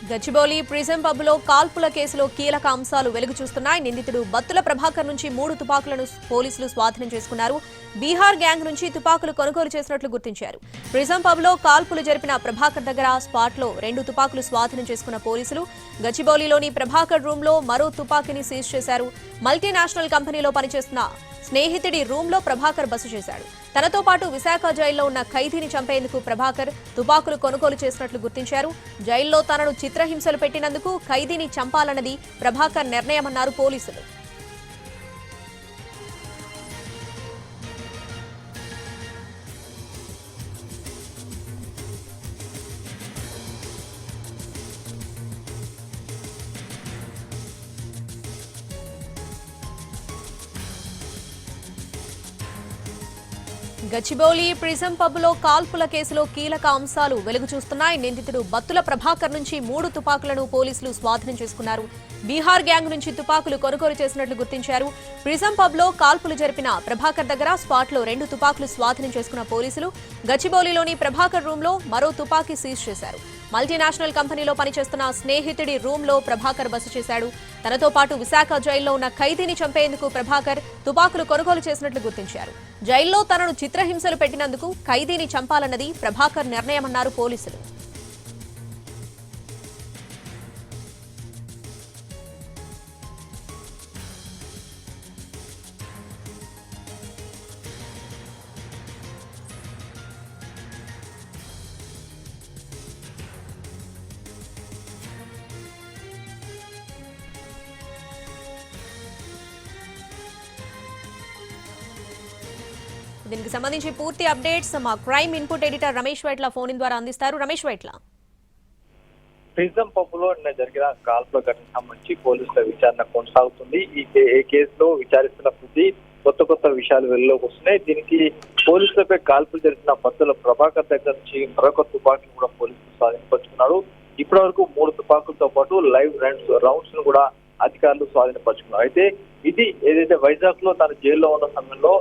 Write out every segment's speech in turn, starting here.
Gachibowli prism పబ్లో కాల్పుల కేసులో కీలక అంశాలు వెలుగు చూస్తున్నాయి. నిందితుడు బత్తుల ప్రభాకర్ నుంచి 3 తుపాకులను పోలీసులు స్వాధీనం చేసుకున్నారు. బీహార్ గ్యాంగ్ నుంచి తుపాకులు కొనుగోలు చేసినట్లు గుర్తించారు. ప్రిజం పబ్లో కాల్పులు జరిపిన ప్రభాకర్ దగ్గర స్పాట్లో 2 తుపాకులు స్వాధీనం చేసుకున్న పోలీసులు గచ్చిబౌలిలోని ప్రభాకర్ రూమ్లో మరో తుపాకీని సీజ్ చేశారు. మల్టీనేషనల్ కంపెనీలో పనిచేస్తున్న స్నేహితుడి రూమ్లో ప్రభాకర్ బస చేశాడు. తనతో పాటు విశాఖ జైల్లో ఉన్న ఖైదీని చంపేందుకు ప్రభాకర్ తుపాకులు కొనుగోలు చేసినట్లు గుర్తించారు. జైల్లో తనను చిత్రహింసలు పెట్టినందుకు ఖైదీని చంపాలన్నది ప్రభాకర్ నిర్ణయమన్నారు పోలీసులు. గచ్చిబౌలి ప్రిజం పబ్లో కాల్పుల కేసులో కీలక అంశాలు వెలుగు చూస్తున్నాయి. నిందితుడు బత్తుల ప్రభాకర్ నుంచి 3 తుపాకులను పోలీసులు స్వాధీనం చేసుకున్నారు. బీహార్ గ్యాంగ్ నుంచి తుపాకులు కొనుగోలు చేసినట్లు గుర్తించారు. ప్రిజం పబ్లో కాల్పులు జరిపిన ప్రభాకర్ దగ్గర స్పాట్లో 2 తుపాకులు స్వాధీనం చేసుకున్న పోలీసులు గచ్చిబౌలిలోని ప్రభాకర్ రూమ్లో మరో తుపాకీ సీజ్ చేశారు. మల్టీనేషనల్ కంపెనీలో పనిచేస్తున్న స్నేహితుడి రూమ్లో ప్రభాకర్ బస చేశాడు. తనతో పాటు విశాఖ జైల్లో ఉన్న ఖైదీని చంపేందుకు ప్రభాకర్ తుపాకులు కొనుగోలు చేసినట్లు గుర్తించారు. జైల్లో తనను చిత్రహింసలు పెట్టినందుకు ఖైదీని చంపాలన్నది ప్రభాకర్ నిర్ణయమన్నారు పోలీసులు. దీనికి సంబంధించి పూర్తి అప్డేట్స్ మా crime input editor Ramesh Vaitla phone ద్వారా అందిస్తారు. రమేష్ వైట్ల, ప్రిజం పబ్లో నిన్న జరిగిన కాల్పుల ఘటనకు సంబంధించి పోలీసుల విచారణ కొనసాగుతుంది. ఈ కేసులో విచారిస్తున్న కొద్దీ కొత్త విషయాలు వెలుగులోకి వస్తున్నాయి. దీనికి పోలీసులపై కాల్పులు జరిపిన బత్తుల ప్రభాకర్ దగ్గర నుంచి మరొక తుపాకీని కూడా పోలీసులు స్వాధీనపరుచుకున్నారు. ఇప్పటి వరకు 3 తుపాకులతో పాటు లైవ్ రౌండ్స్ ను కూడా అధికారులు స్వాధీనపరుచుకున్నారు. అయితే ఇది ఏదైతే వైజాగ్ లో తన జైల్లో ఉన్న సమయంలో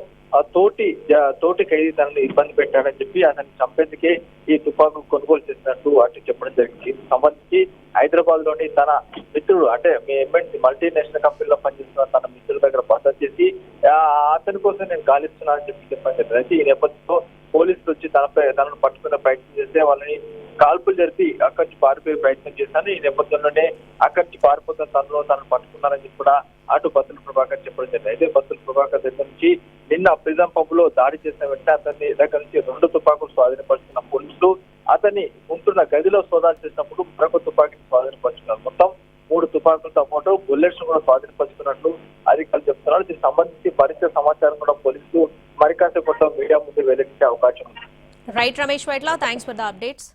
తోటి ఖైదీ తనని ఇబ్బంది పెట్టాడని చెప్పి అతన్ని చంపేందుకే ఈ తుపాకు కొనుగోలు చేసినట్టు అటు చెప్పడం జరిగింది. దీనికి సంబంధించి హైదరాబాద్ లోని తన మిత్రుడు అంటే ఎంఎన్సీ మల్టీనేషనల్ కంపెనీలో పనిచేస్తున్న తన మిత్రుల దగ్గర బస చేసి అతని కోసం నేను గాలిస్తున్నానని చెప్పడం జరిగింది. అయితే ఈ నేపథ్యంలో పోలీసులు వచ్చి తనను పట్టుకునే ప్రయత్నం చేస్తే వాళ్ళని కాల్పులు జరిపి అక్కడి నుంచి పారిపోయే ప్రయత్నం చేశాను. ఈ నేపథ్యంలోనే అక్కడి నుంచి పారిపోతున్న తనను పట్టుకున్నారని చెప్పి కూడా అటు బత్తుల ప్రభాకర్ చెప్పడం జరిగింది. అయితే బత్తుల ప్రభాకర్ దగ్గర నుంచి నిన్న ప్రిజం పబ్ లో దాడి చేసిన వెంటనే అతన్ని దగ్గర నుంచి 2 తుపాకులు స్వాధీనపరుచుకున్న పోలీసులు అతన్ని ఉంటున్న గదిలో సోదాలు చేసినప్పుడు మరొక తుపాకీని స్వాధీనపరుచుకున్నారు. మొత్తం 3 తుపాకులతో పాటు బుల్లెట్స్ కూడా స్వాధీనపరుచుకున్నట్లు అధికారులు చెప్తున్నారు. దీనికి సంబంధించి మరింత సమాచారం కూడా పోలీసులు మరికాసేపట్లో మీడియా ముందు వెల్లడించే అవకాశం ఉంది. Right Ramesh Vaitla, thanks for the updates.